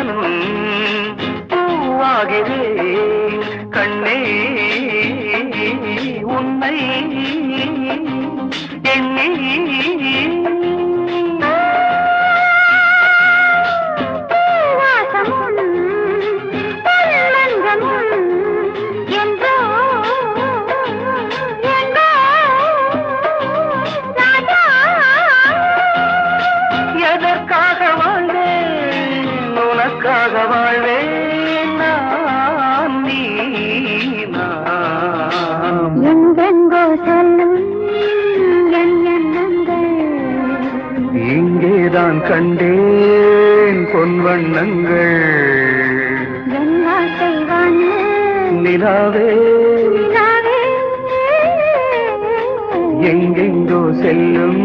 நானும் பூவாகிறேன் கண்ணே உன்னை எண்ணி வாழ்வேன் நான் நீ நாம் எங்கெங்கோ செல்லும் என் எண்ணங்கள் இங்கேதான் கண்டேன் பொன்வண்ணங்கள் என் ஆசை வானே நிலாவே எங்கெங்கோ செல்லும்